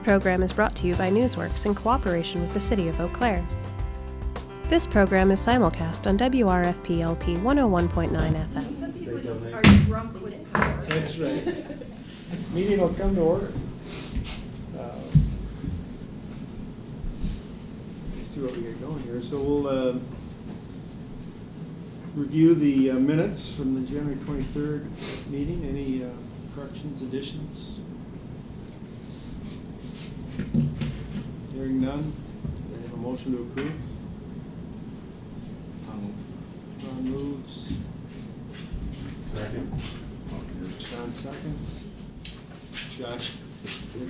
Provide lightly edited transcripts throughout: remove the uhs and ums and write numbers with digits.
program is brought to you by Newsworks in cooperation with the City of Eau Claire. This program is simulcast on WRFP-LP 101.9 FM. Some people just are drunk with power. That's right. Meeting will come to order. Let's see what we got going here. So we'll review the minutes from the January 23rd meeting. Any corrections, additions? Hearing none, I have a motion to approve. Ron moves. Second. John seconds. Josh.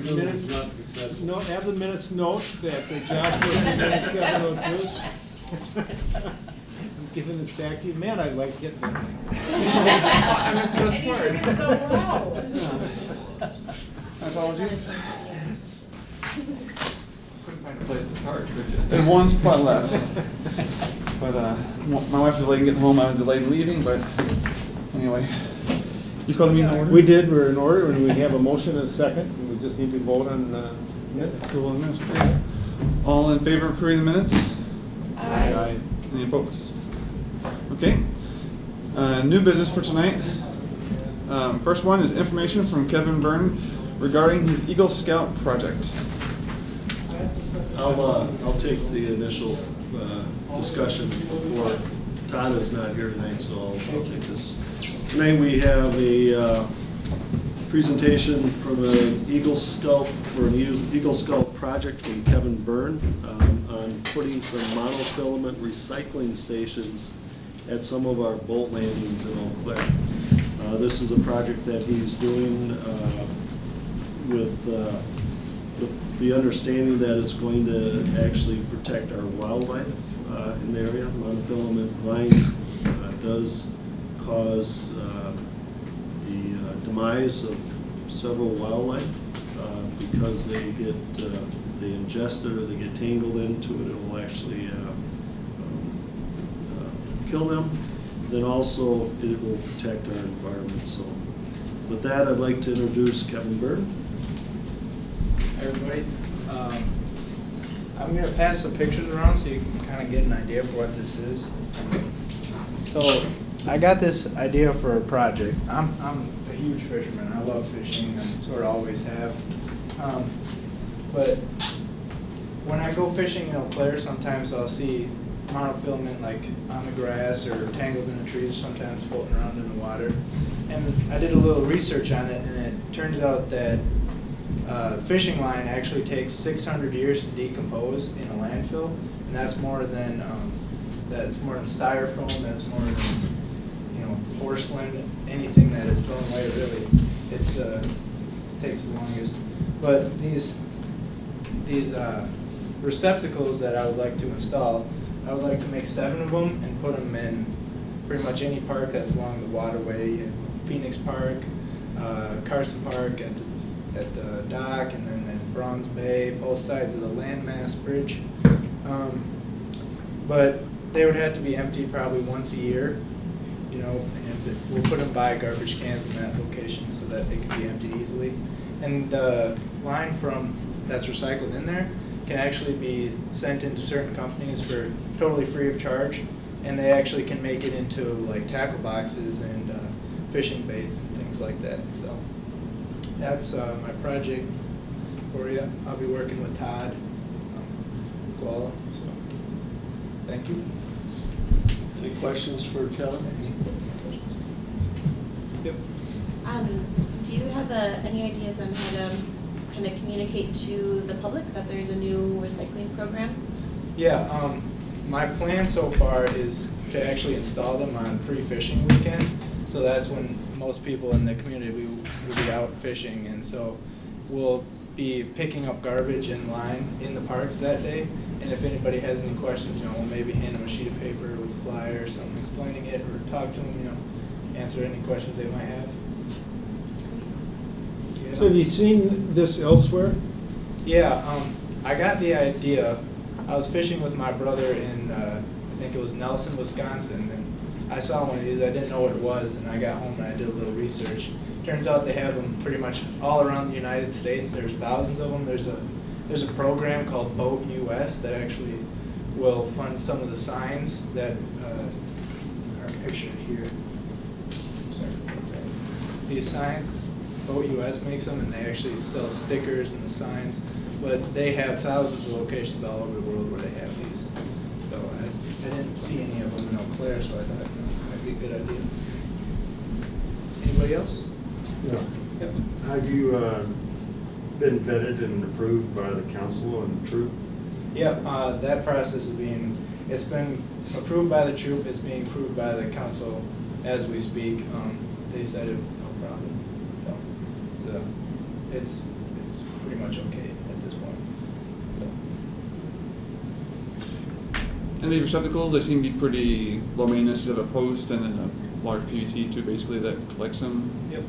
The minutes not successful. No, have the minutes note that Josh was in minutes 702. I'm giving this back to you. Man, I like getting that thing. I missed the best part. And so loud. Apologies. Couldn't find a place to park, could you? There's one spot left. But my wife was delayed getting home, I was delayed leaving, but anyway. You call the meeting in order? We did, we're in order, and we have a motion and a second. We just need to vote on minutes. Approval of the minutes. Okay. All in favor of approving the minutes? Aye. Any opposed? Okay. New business for tonight. First one is information from Kevin Byrne regarding his Eagle Scout project. I'll take the initial discussion before Todd is not here tonight, so I'll take this. Tonight we have a presentation from an Eagle Scout project from Kevin Byrne on putting some monofilament recycling stations at some of our boat landings in Eau Claire. This is a project that he's doing with the understanding that it's going to actually protect our wildlife in the area. Monofilament line does cause the demise of several wildlife because they get they ingest it or they get tangled into it. It will actually kill them. Then also it will protect our environment. So with that, I'd like to introduce Kevin Byrne. Hi everybody. I'm going to pass the pictures around so you can kind of get an idea for what this is. So I got this idea for a project. I'm a huge fisherman. I love fishing and sort of always have. But when I go fishing in Eau Claire, sometimes I'll see monofilament like on the grass or tangled in the trees, sometimes floating around in the water. And I did a little research on it, and it turns out that fishing line actually takes 600 years to decompose in a landfill, and that's more than styrofoam. That's more than porcelain. Anything that is thrown away, really, it takes the longest. But these receptacles that I would like to install, I would like to make 7 of them and put them in pretty much any park that's along the waterway. In Phoenix Park, Carson Park, at the dock, and then in Bronze Bay, both sides of the landmass bridge. But they would have to be emptied probably once a year, and we'll put them by garbage cans in that location so that they can be emptied easily. And the line that's recycled in there can actually be sent into certain companies for totally free of charge, and they actually can make it into like tackle boxes and fishing baits and things like that. So that's my project for you. I'll be working with Todd Koala. So thank you. Any questions for Kevin? Yep. Do you have any ideas on how to kind of communicate to the public that there's a new recycling program? Yeah, my plan so far is to actually install them on free fishing weekend. So that's when most people in the community will be out fishing, and so we'll be picking up garbage in line in the parks that day. And if anybody has any questions, we'll maybe hand them a sheet of paper with a flyer or something explaining it, or talk to them, answer any questions they might have. Yeah. So have you seen this elsewhere? Yeah, I got the idea. I was fishing with my brother in, I think it was Nelson, Wisconsin, and I saw one of these, I didn't know what it was, and I got home and I did a little research. Turns out they have them pretty much all around the United States. There's thousands of them. There's a program called Boat US that actually will fund some of the signs that are pictured here. Sorry about that. These signs, Boat US makes them, and they actually sell stickers and the signs. But they have thousands of locations all over the world where they have these. So I didn't see any of them in Eau Claire, so I thought that might be a good idea. Anybody else? Yeah. Yep. Have you been vetted and approved by the council and troop? Yep, that process is it's been approved by the troop, it's being approved by the council as we speak. They said it was no problem. So it's pretty much okay at this point. So. And these receptacles, they seem to be pretty low maintenance. You have a post and then a large PVC tube basically that collects them. Yep.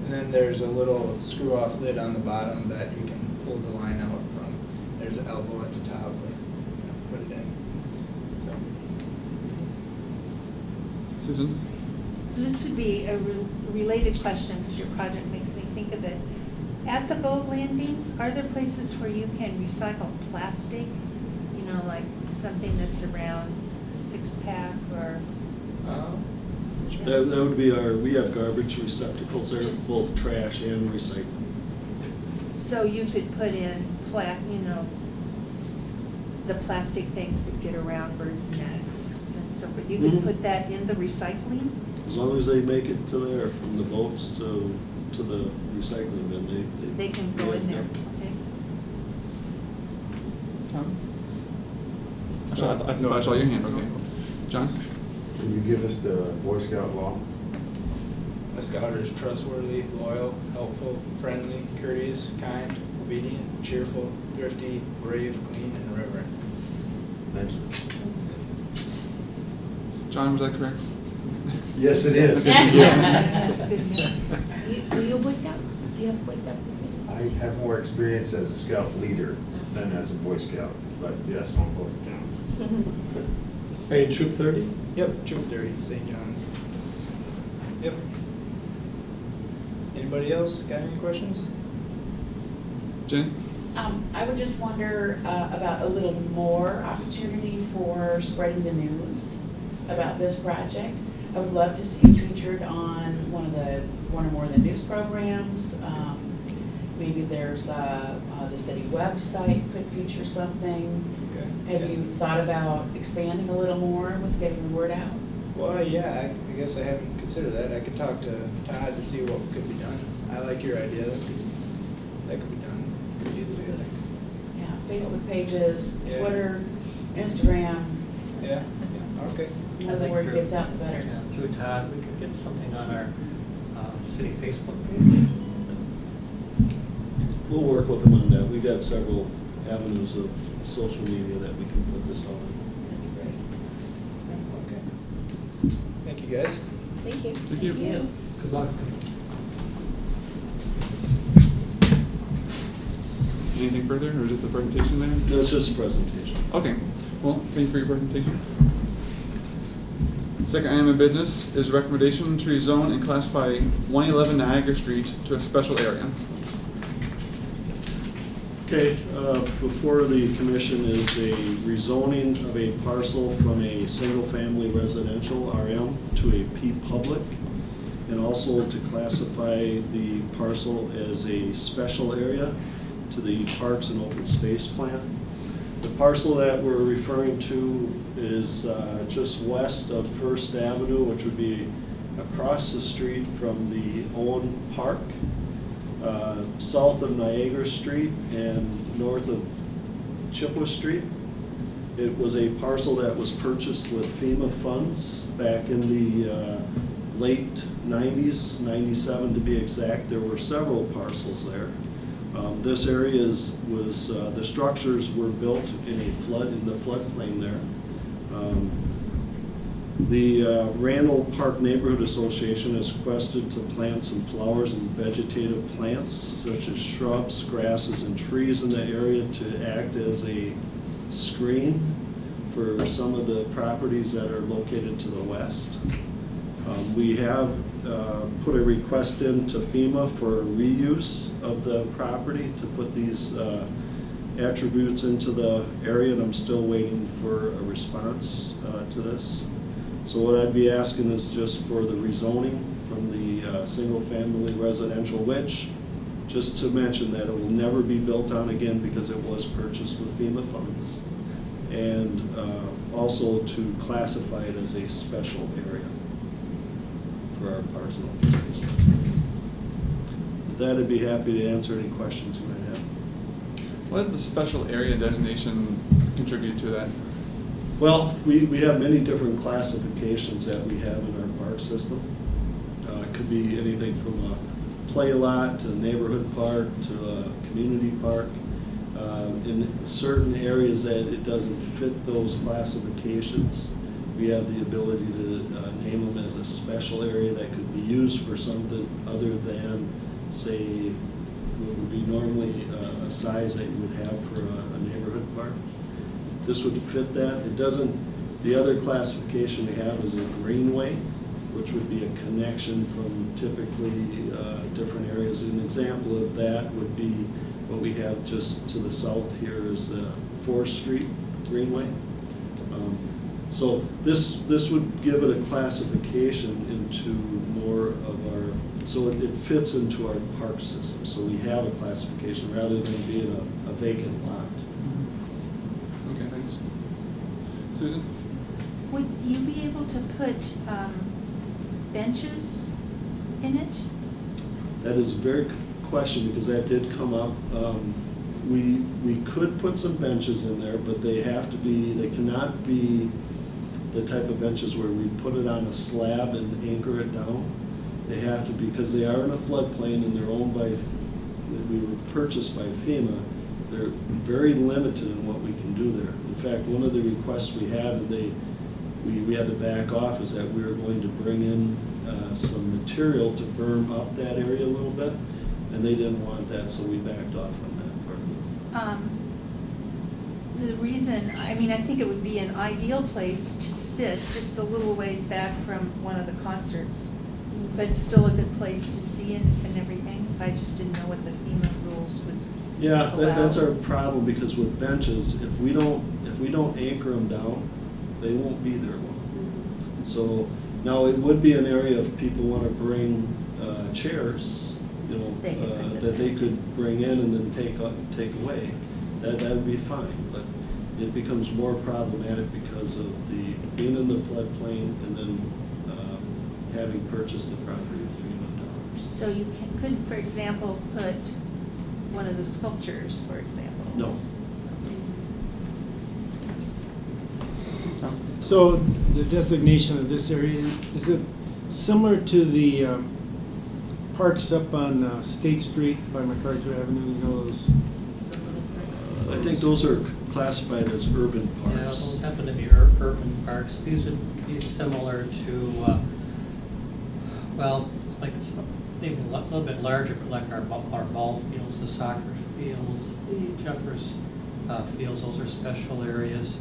And then there's a little screw-off lid on the bottom that you can pull the line out from. There's an elbow at the top where you put it in. So. Susan? This would be a related question because your project makes me think of it. At the boat landings, are there places where you can recycle plastic? You know, like something that's around a 6-pack or? That would be we have garbage receptacles there, Just- both trash and recycling. So you could put in the plastic things that get around birds' necks and so forth. You could Mhm. put that in the recycling? As long as they make it to there, from the boats to the recycling bin, They can go in there, okay? Tom? I'm sorry, I thought I saw your hand. Okay. John? Can you give us the Boy Scout law? A scouter is trustworthy, loyal, helpful, friendly, courteous, kind, obedient, cheerful, thrifty, brave, clean, and reverent. Thank you. John, was that correct? Yes, it is. Just good enough. Are you a Boy Scout? Do you have a Boy Scout? I have more experience as a scout leader than as a Boy Scout, but yes, on both accounts. Are you Troop 30? Yep, Troop 30, St. John's. Yep. Anybody else got any questions? Jenny? I would just wonder about a little more opportunity for spreading the news about this project. I would love to see it featured on one or more of the news programs. Maybe there's the city website could feature something. Okay. Have you thought about expanding a little more with getting the word out? Well, yeah, I guess I haven't considered that. I could talk to Todd to see what could be done. I like your idea. That could be done pretty easily, I think. Yeah, Facebook pages, Yeah. Twitter, Instagram. Yeah, okay. The more the word gets out, the better. Yeah, through Todd, we could get something on our city Facebook page. We'll work with them on that. We've got several avenues of social media that we can put this on. That'd be great. Okay. Thank you, guys. Thank you. Thank you. Good luck. Anything further, or just the presentation there? No, it's just a presentation. Okay. Well, thank you for your presentation. Second item of business is recommendation to rezone and classify 111 Niagara Street to a special area. Okay, before the commission is a rezoning of a parcel from a single-family residential RM to a P public, and also to classify the parcel as a special area to the Parks and Open Space Plan. The parcel that we're referring to is just west of First Avenue, which would be across the street from the Owen Park, south of Niagara Street and north of Chippewa Street. It was a parcel that was purchased with FEMA funds back in the late 90s, 97 to be exact. There were several parcels there. This area was the structures were built in the floodplain there. The Randall Park Neighborhood Association has requested to plant some flowers and vegetative plants such as shrubs, grasses, and trees in the area to act as a screen for some of the properties that are located to the west. We have put a request in to FEMA for reuse of the property to put these attributes into the area, and I'm still waiting for a response to this. So what I'd be asking is just for the rezoning from the single-family residential, which, just to mention that it will never be built on again because it was purchased with FEMA funds, and also to classify it as a special area for our parks and open space. With that, I'd be happy to answer any questions you might have. What does the special area designation contribute to that? Well, we have many different classifications that we have in our park system. It could be anything from a play lot to a neighborhood park to a community park. In certain areas that it doesn't fit those classifications, we have the ability to name them as a special area that could be used for something other than, say, what would be normally a size that you would have for a neighborhood park. This would fit that. It doesn't, the other classification we have is a greenway, which would be a connection from typically different areas. An example of that would be what we have just to the south here is the 4th Street Greenway. So this would give it a classification into more of our, so it fits into our park system. So we have a classification rather than being a vacant lot. Okay, thanks. Susan? Would you be able to put benches in it? That is a very good question because that did come up. We could put some benches in there, but they have to be, they cannot be the type of benches where we put it on a slab and anchor it down. They have to be, because they are in a floodplain and they're owned by, we were purchased by FEMA, they're very limited in what we can do there. In fact, one of the requests we had, and we had to back off, is that we were going to bring in some material to berm up that area a little bit, and they didn't want that, so we backed off on that part of it. The reason, I mean, I think it would be an ideal place to sit just a little ways back from one of the concerts, but still a good place to see it and everything. I just didn't know what the FEMA rules would Yeah, allow. that's our problem, because with benches, if we don't anchor them down, they won't be there long. So now it would be an area if people want to bring chairs, you know, They could bring them that they in. could bring in and then take away. That would be fine, but it becomes more problematic because of the being in the floodplain and then having purchased the property with FEMA dollars. So you couldn't, for example, put one of the sculptures, for example? No. So the designation of this area, is it similar to the parks up on State Street by MacArthur Avenue, you know, those? I think those are classified as urban parks. Yeah, those happen to be urban parks. These would be similar to, well, it's like maybe a little bit larger, but like our ball fields, the soccer fields, the Jeffers fields, those are special areas.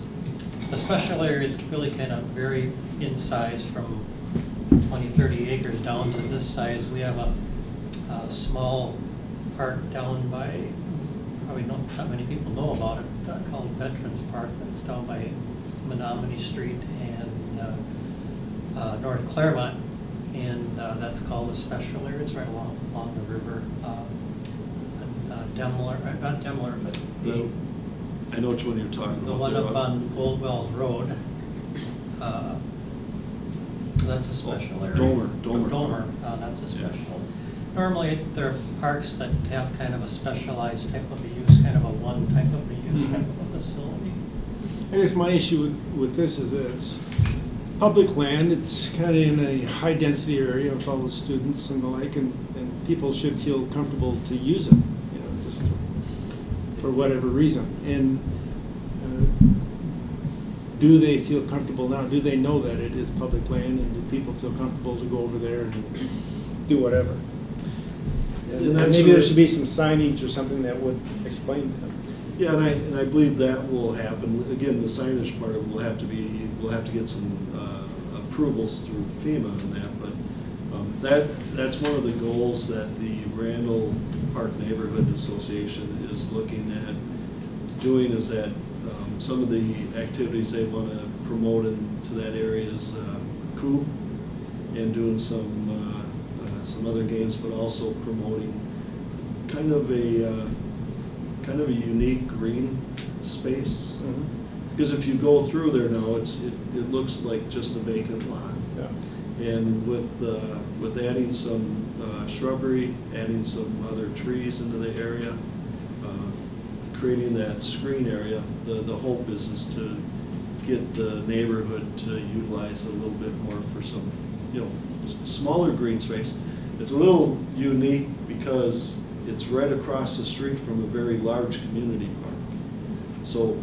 The special areas really kind of vary in size from 20, 30 acres down to this size. We have a small park down by, probably not many people know about it, called Veterans Park. That's down by Menominee Street and North Claremont, and that's called a special area. It's right along the river. Demler, not Demler, but I know which one you're talking about. the one up on Old Wells Road. That's a special area. Domer. That's a special. Normally, there are parks that have kind of a specialized type of a use, kind of a one type of a use type of a facility. I guess my issue with this is that it's public land, it's kind of in a high-density area with all the students and the like, and people should feel comfortable to use it, you know, just for whatever reason. And do they feel comfortable now? Do they know that it is public land, and do people feel comfortable to go over there and do whatever? And maybe there should be some signage or something that would explain that. Yeah, and I believe that will happen. Again, the signage part of it will have to get some approvals through FEMA on that, but that's one of the goals that the Randall Park Neighborhood Association is looking at doing, is that some of the activities they want to promote into that area is coup and doing some other games, but also promoting kind of a unique green space. Mhm. Because if you go through there now, it looks like just a vacant lot. Yeah. And with adding some shrubbery, adding some other trees into the area, creating that screen area, the hope is to get the neighborhood to utilize a little bit more for some, smaller green space. It's a little unique because it's right across the street from a very large community park. So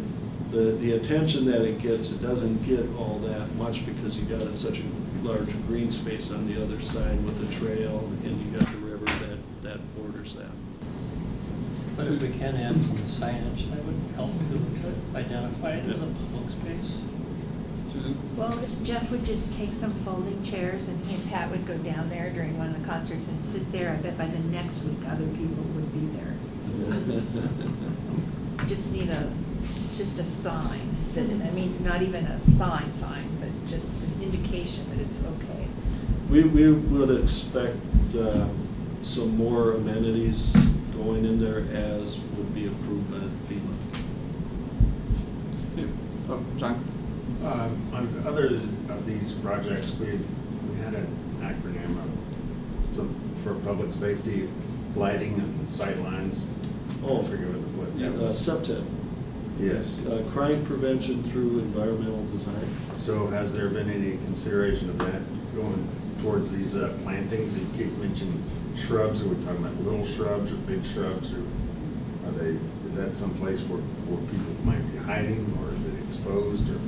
the attention that it gets, it doesn't get all that much because you got such a large green space on the other side with the trail, and you got the river that borders that. But if we can add some signage, that would help to identify it as a public space. Susan? Well, if Jeff would just take some folding chairs and he and Pat would go down there during one of the concerts and sit there, I bet by the next week other people would be there. Just need just a sign, that, I mean, not even a sign, but just an indication that it's okay. We would expect some more amenities going in there as would be approved by FEMA. Yeah. Oh, John? On other of these projects, we had an acronym of for public safety, lighting and sightlines. Oh, I forget what. SEPTED. Yes. Crime prevention through environmental design. So has there been any consideration of that going towards these plantings? You keep mentioning shrubs. Are we talking about little shrubs or big shrubs, or is that someplace where people might be hiding, or is it exposed, or?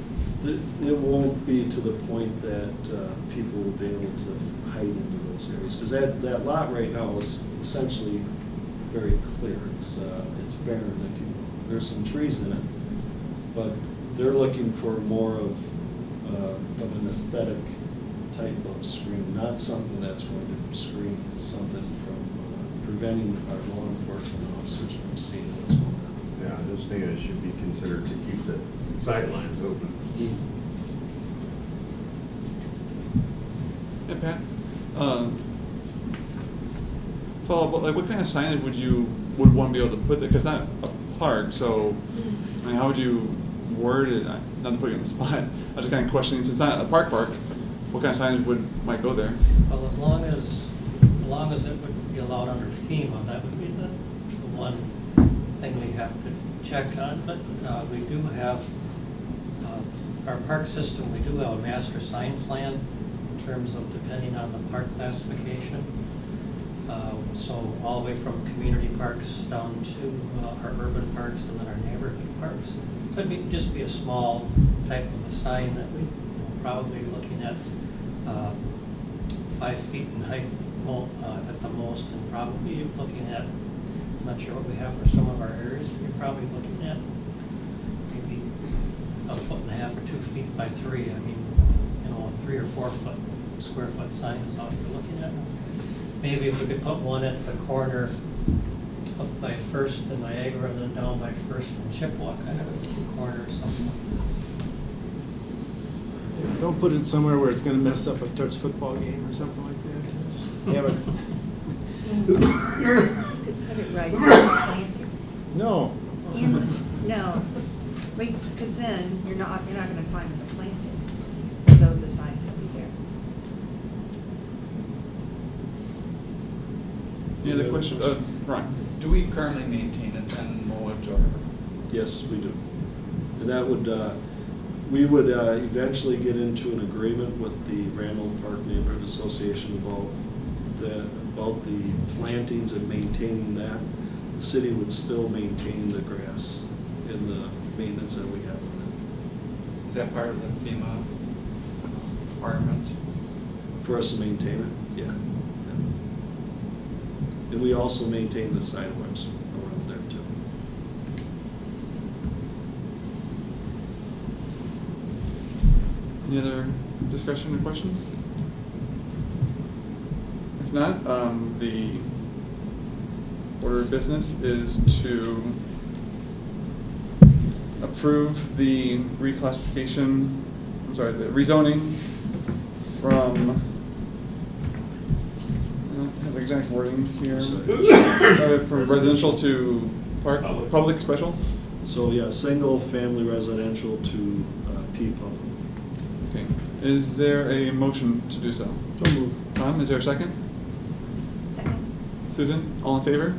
It won't be to the point that people will be able to hide into those areas, because that lot right now is essentially very clear. It's barren, if you will. There's some trees in it, but they're looking for more of an aesthetic type of screen, not something that's going to screen something from preventing our law enforcement officers from seeing what's going on. Yeah, I just think it should be considered to keep the sightlines open. Yeah, Pat? Follow up, like what kind of signage would one be able to put there? Because not a park, so I mean, how would you word it? Not to put you on the spot. I was just kind of questioning, since it's not a park, what kind of signage might go there? Well, as long as it would be allowed under FEMA, that would be the one thing we have to check on. But we do have, our park system, we do have a master sign plan in terms of depending on the park classification. So all the way from community parks down to our urban parks and then our neighborhood parks. So it'd just be a small type of a sign that we probably looking at 5 feet in height at the most, and probably looking at, I'm not sure what we have for some of our areas, we're probably looking at maybe 1.5 or 2 feet by 3. I mean, a 3 or 4 square foot sign is all you're looking at. Maybe if we could put one at the corner up by First and Niagara, and then down by First and Chippewa, kind of at the corner or something like that. Yeah, don't put it somewhere where it's gonna mess up a touch football game or something like that. Just have it. You could put it right in the planting. No. No, because then you're not gonna climb the planting, so the sign could be there. Any other questions? Ron? Do we currently maintain it then, mow it, or? Yes, we do. And that would, we would eventually get into an agreement with the Randall Park Neighborhood Association about the plantings and maintaining that. The city would still maintain the grass and the maintenance that we have on Is that part of the FEMA requirement? it. For us to maintain it, yeah. And we also maintain the sidewalks around there too. Any other discussion or questions? If not, the order of business is to approve the reclassification, the rezoning from, I don't have the exact wording here, from residential to park, public special? So, yeah, single family residential to P public. Okay, is there a motion to do so? So move. Tom, is there a second? Second. Susan, all in favor?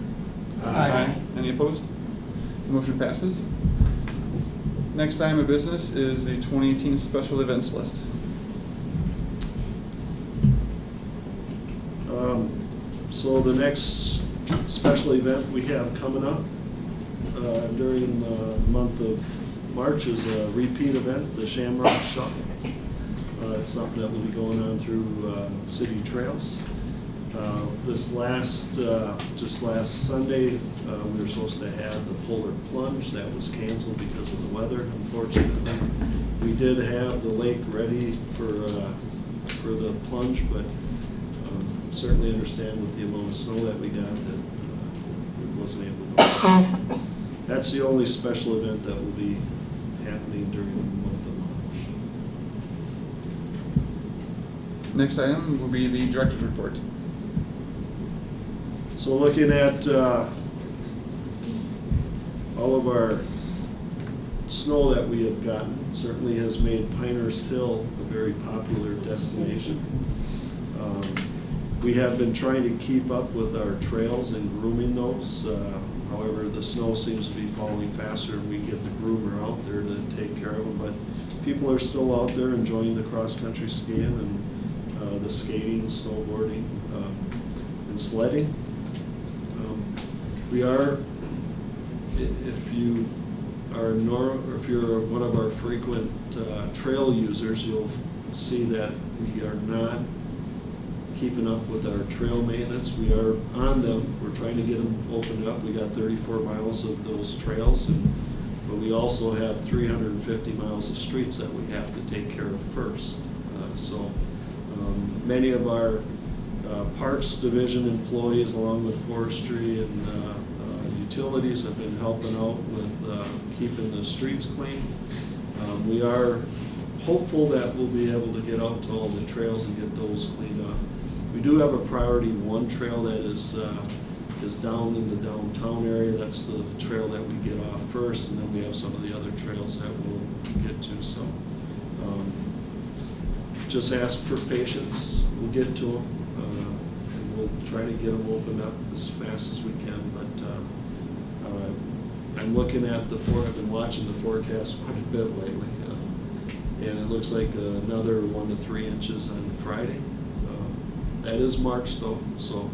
Aye. Any opposed? The motion passes. Next item of business is the 2018 special events list. So the next special event we have coming up during the month of March is a repeat event, the Shamrock Shuffle. It's something that will be going on through city trails. Just last Sunday, we were supposed to have the Polar Plunge. That was canceled because of the weather, unfortunately. We did have the lake ready for the plunge, but certainly understand with the amount of snow that we got that we wasn't able to go. That's the only special event that will be happening during the month of March. Next item will be the director's report. So looking at all of our snow that we have gotten, certainly has made Pinehurst Hill a very popular destination. We have been trying to keep up with our trails and grooming those. However, the snow seems to be falling faster and we get the groomer out there to take care of them. But people are still out there enjoying the cross-country skiing and the skating, snowboarding, and sledding. We are, if you're one of our frequent trail users, you'll see that we are not keeping up with our trail maintenance. We are on them. We're trying to get them opened up. We got 34 miles of those trails, but we also have 350 miles of streets that we have to take care of first. So many of our Parks Division employees, along with forestry and utilities, have been helping out with keeping the streets clean. We are hopeful that we'll be able to get out to all the trails and get those cleaned up. We do have a priority 1 trail that is down in the downtown area. That's the trail that we get off first, and then we have some of the other trails that we'll get to. So just ask for patience. We'll get to them, and we'll try to get them opened up as fast as we can. But I'm looking at I've been watching the forecast quite a bit lately, and it looks like another 1 to 3 inches on Friday. That is March though, so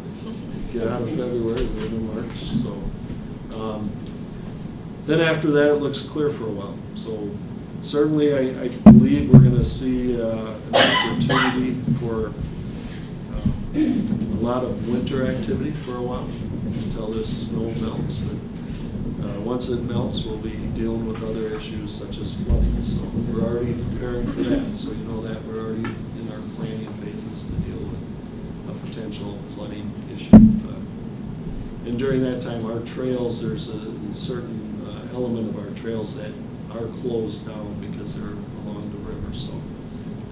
get out of February, we're in March. So then after that, it looks clear for a while. So certainly, I believe we're going to see an opportunity for a lot of winter activity for a while until this snow melts. But once it melts, we'll be dealing with other issues such as flooding. So we're already preparing for that. So you know that we're already in our planning phases to deal with a potential flooding issue. And during that time, our trails, there's a certain element of our trails that are closed down because they're along the river. So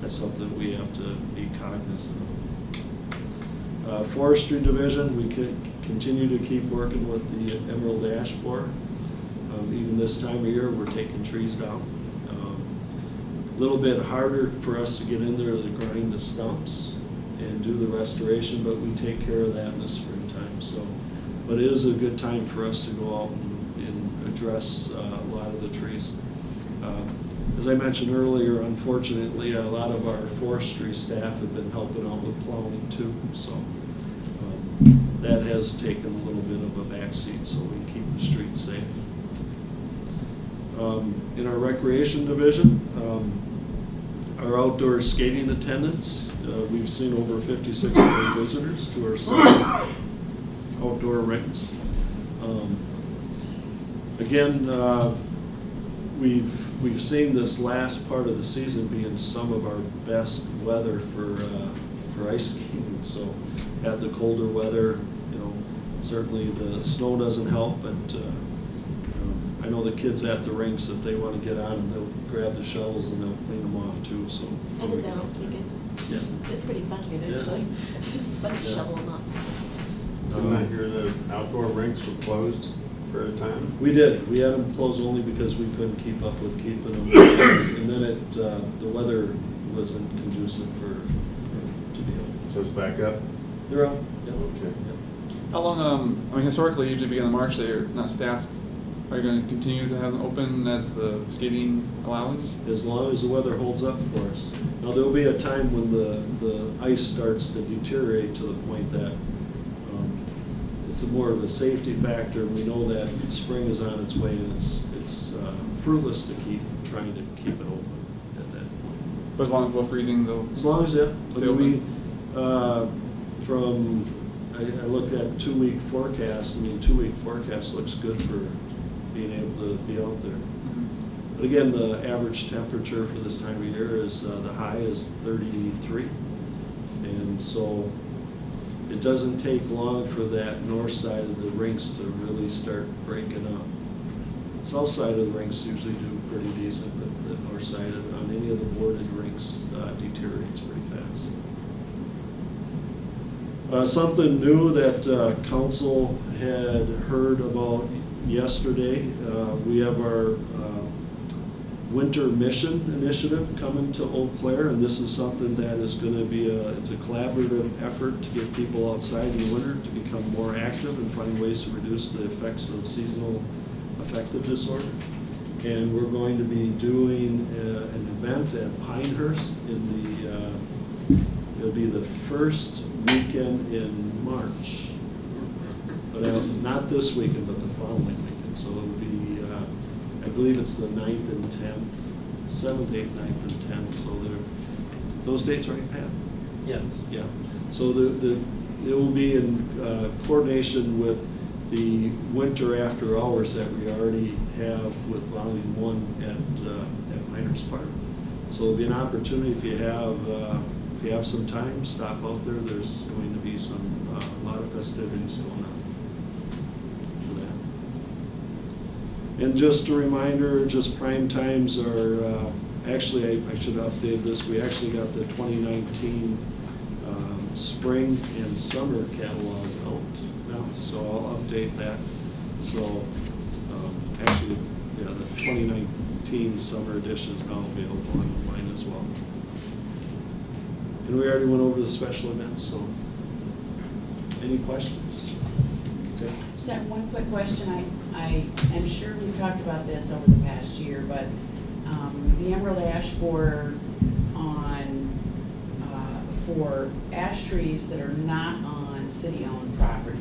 that's something we have to be cognizant of. Forestry Division, we could continue to keep working with the Emerald Ash Borer. Even this time of year, we're taking trees down. A little bit harder for us to get in there to grind the stumps and do the restoration, but we take care of that in the springtime. So, but it is a good time for us to go out and address a lot of the trees. As I mentioned earlier, unfortunately, a lot of our forestry staff have been helping out with plowing too. So that has taken a little bit of a backseat so we can keep the streets safe. In our Recreation Division, our outdoor skating attendance, we've seen over 5,600 visitors to our 7 outdoor rinks. Again, we've seen this last part of the season being some of our best weather for ice skating. So had the colder weather, you know, certainly the snow doesn't help, but I know the kids at the rinks, if they want to get on, they'll grab the shovels and they'll clean them off too, so. I did that last weekend. Yeah. It's pretty fun, actually. It's fun to Yeah. shovel them off. Didn't I hear the outdoor rinks were closed for a time? We did. We had them closed only because we couldn't keep up with keeping them. And then the weather wasn't conducive to be able. So it's back up? They're up. Yeah. Okay. How long, I mean, historically, usually beginning of March, they're not staffed. Are you going to continue to have them open as the skating allows? As long as the weather holds up for us. Now, there'll be a time when the ice starts to deteriorate to the point that it's more of a safety factor. We know that spring is on its way, and it's fruitless to keep trying to keep it open at that point. But as long as below freezing, they'll As long as stay open? I looked at 2-week forecast. I mean, 2-week forecast looks good for being able to be out there. Mhm. But again, the average temperature for this time of year is, the high is 33. And so it doesn't take long for that north side of the rinks to really start breaking up. South side of the rinks usually do pretty decent, but the north side on any of the boarded rinks deteriorates pretty fast. Something new that council had heard about yesterday, we have our winter mission initiative coming to Eau Claire, and this is something that is going to be it's a collaborative effort to get people outside in the winter to become more active and find ways to reduce the effects of seasonal affective disorder. And we're going to be doing an event at Pinehurst it'll be the first weekend in March, but not this weekend, but the following weekend. So it'll be, I believe it's the 9th and 10th, 7th, 8th, 9th, and 10th. So those dates right, Pat? Yes. Yeah. So it will be in coordination with the winter after hours that we already have with Volume 1 at Pinehurst Park. So it'll be an opportunity if you have some time, stop out there. There's going to be a lot of festivities going on for that. And just a reminder, just prime times are, actually I should update this. We actually got the 2019 spring and summer catalog out now, so I'll update that. So actually, yeah, the 2019 summer edition is now available online as well. And we already went over the special events, so any questions? Okay. Just that one quick question. I am sure we've talked about this over the past year, but the Emerald Ash Borer for ash trees that are not on city-owned property,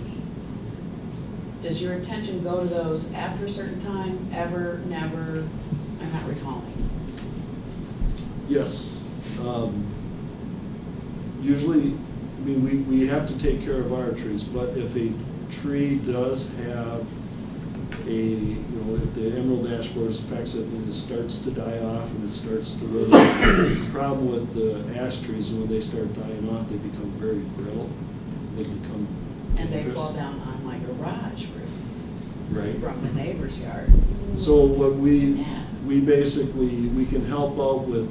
does your attention go to those after a certain time, ever, never? I'm not recalling. Yes. Usually, I mean, we have to take care of our trees, but if a tree does have if the emerald ash borer affects it and it starts to die off and it starts to really, the problem with the ash trees, when they start dying off, they become very brittle. They become And they dangerous. fall down on my garage roof. Right. From the neighbor's yard. So what we Yeah. basically, we can help out with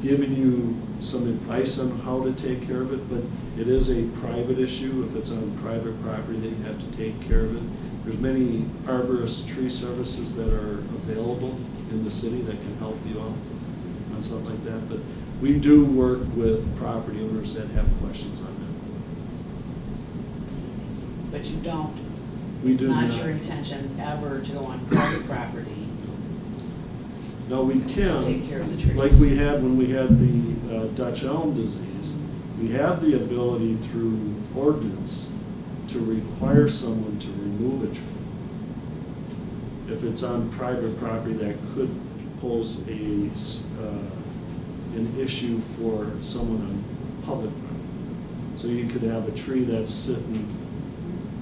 giving you some advice on how to take care of it, but it is a private issue. If it's on private property, then you have to take care of it. There's many arborist tree services that are available in the city that can help you out on something like that, but we do work with property owners that have questions on that. But you don't. We It's do not not. your intention ever to go on private property No, we to can. take care of the trees. Like we had when we had the Dutch elm disease, we have the ability through ordinance to require someone to remove a tree. If it's on private property, that could pose an issue for someone on public property. So you could have a tree that's sitting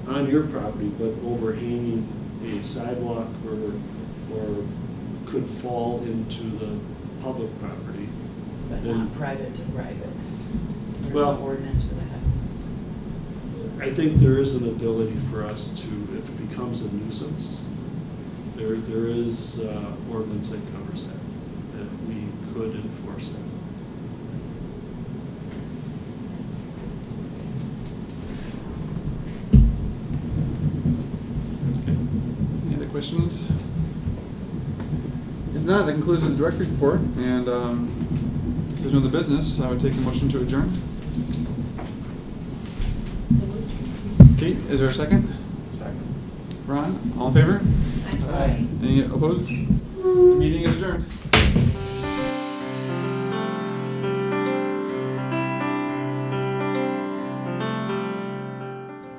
on your property but overhanging a sidewalk or could fall into the public property. But then- not private to private. There's Well- no ordinance for that. I think there is an ability for us to, if it becomes a nuisance, there is ordinance that covers that we could enforce that. Any other questions? If not, that concludes the director's report, and if there's no other business, I would take a motion to adjourn. So moved. Kate, is there a second? Second. Ron, all in favor? Aye. Any opposed? The meeting is adjourned.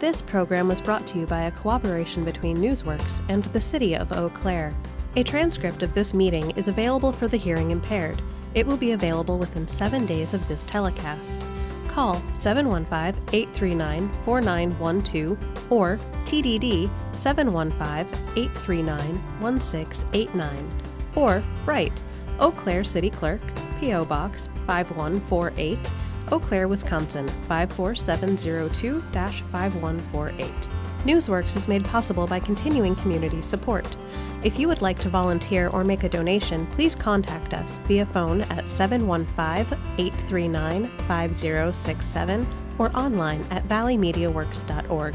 This program was brought to you by a cooperation between Newsworks and the City of Eau Claire. A transcript of this meeting is available for the hearing impaired. It will be available within 7 days of this telecast. Call 715-839-4912 or TDD 715-839-1689. Or write Eau Claire City Clerk, P.O. Box 5148, Eau Claire, Wisconsin 54702-5148. Newsworks is made possible by continuing community support. If you would like to volunteer or make a donation, please contact us via phone at 715-839-5067 or online at valleymediaworks.org.